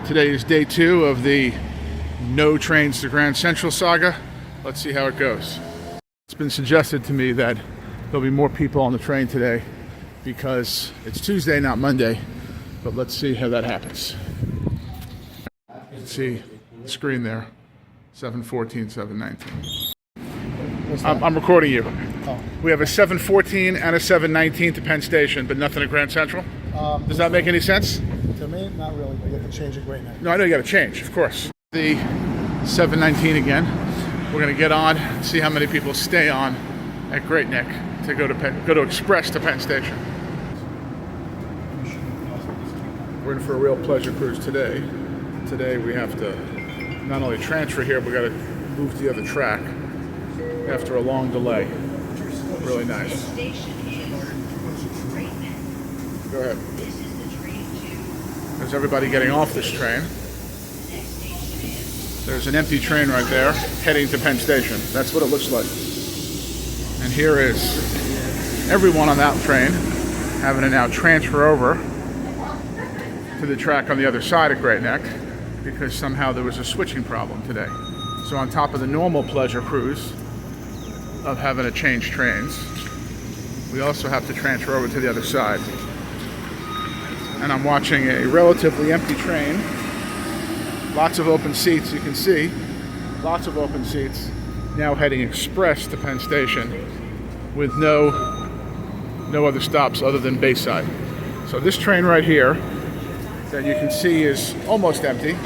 Today is day 2 of the No Trains to Grand Central saga. Let's see how it goes. It's been suggested to me that there'll be more people on the train today because it's Tuesday, not Monday, but let's see how that happens. You can see the screen there, 7:14, 7:19. I'm recording you. Oh. We have a 7:14 and a 7:19 to Penn Station, but nothing at Grand Central. Does that make any sense? To me, not really, but you have to change it right now. No, I know you got to change, of course. The 7:19 again. We're going to get on and see how many people stay on at Great Neck to go to Express to Penn Station. We're in for a real pleasure cruise today. Today we have to not only transfer here, but we got to move to the other track after a long delay. Really nice. Go ahead. There's everybody getting off this train. There's an empty train right there heading to Penn Station. That's what it looks like. And here is everyone on that train having to now transfer over to the track on the other side of Great Neck because somehow there was a switching problem today. So on top of the normal pleasure cruise of having to change trains, we also have to transfer over to the other side. And I'm watching a relatively empty train. Lots of open seats, you can see. Lots of open seats. Now heading express to Penn Station with no other stops other than Bayside. So this train right here that you can see is almost empty.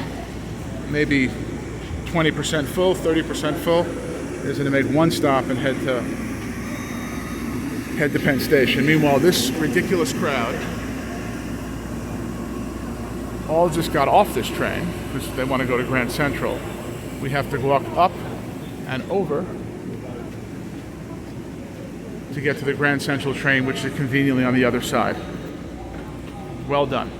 Maybe 20% full, 30% full. Is going to make one stop and head to Penn Station. Meanwhile, this ridiculous crowd all just got off this train because they want to go to Grand Central. We have to walk up and over to get to the Grand Central train, which is conveniently on the other side. Well done.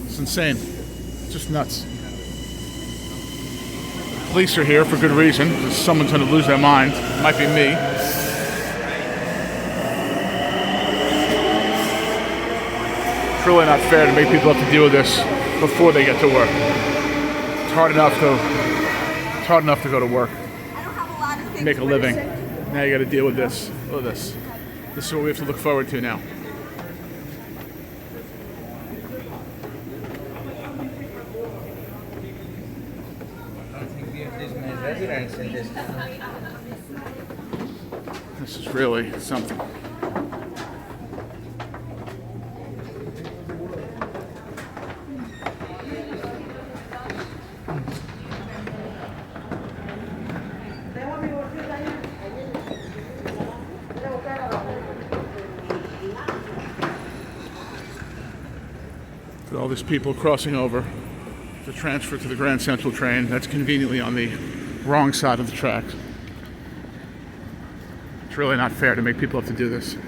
It's insane. Just nuts. Police are here for good reason. Someone's going to lose their mind. It might be me. It's really not fair to make people have to deal with this before they get to work. It's hard enough to go to work, make a living. Now you got to deal with this. Look at this. This is what we have to look forward to now. This is really something. All these people crossing over to transfer to the Grand Central train. That's conveniently on the wrong side of the track. It's really not fair to make people have to do this.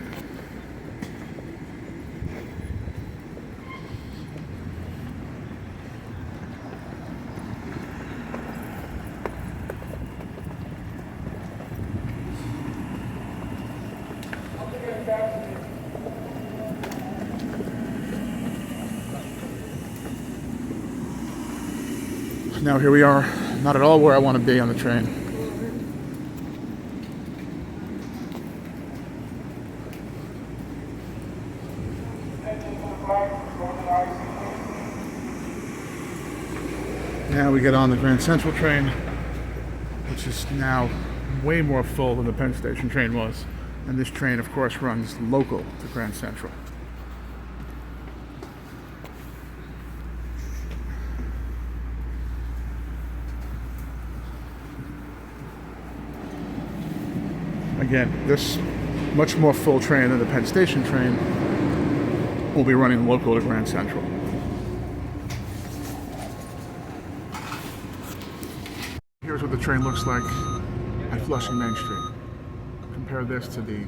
Now here we are, not at all where I want to be on the train. Now we get on the Grand Central train, which is now way more full than the Penn Station train was. And this train, of course, runs local to Grand Central. Again, this much more full train than the Penn Station train will be running local to Grand Central. Here's what the train looks like at Flushing Main Street. Compare this to the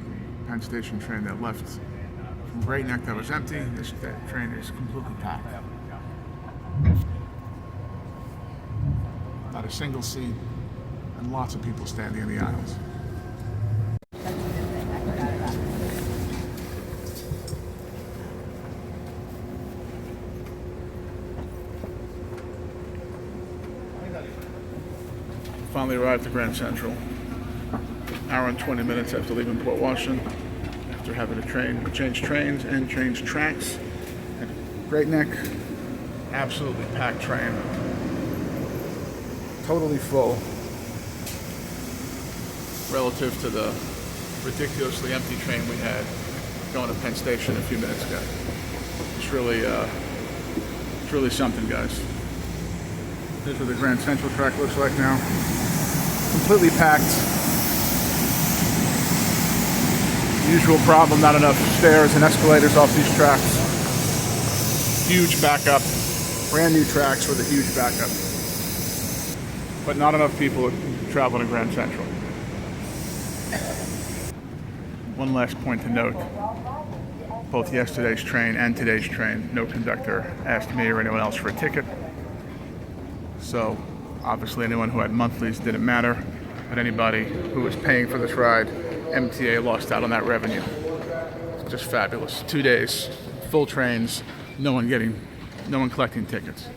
Penn Station train that left from Great Neck that was empty. This train is completely packed. Not a single seat, and lots of people standing in the aisles. Finally arrived at Grand Central. Hour and 20 minutes after leaving Port Washington, after having to change trains and change tracks. At Great Neck, absolutely packed train. Totally full relative to the ridiculously empty train we had going to Penn Station a few minutes ago. It's really something, guys. Here's what the Grand Central track looks like now. Completely packed. Usual problem, not enough stairs and escalators off these tracks. Huge backup. Brand new tracks with a huge backup. But not enough people traveling to Grand Central. One last point to note. Both yesterday's train and today's train, no conductor asked me or anyone else for a ticket. So obviously anyone who had monthlies didn't matter, but anybody who was paying for this ride, MTA lost out on that revenue. Just fabulous. 2 days, full trains, no one collecting tickets.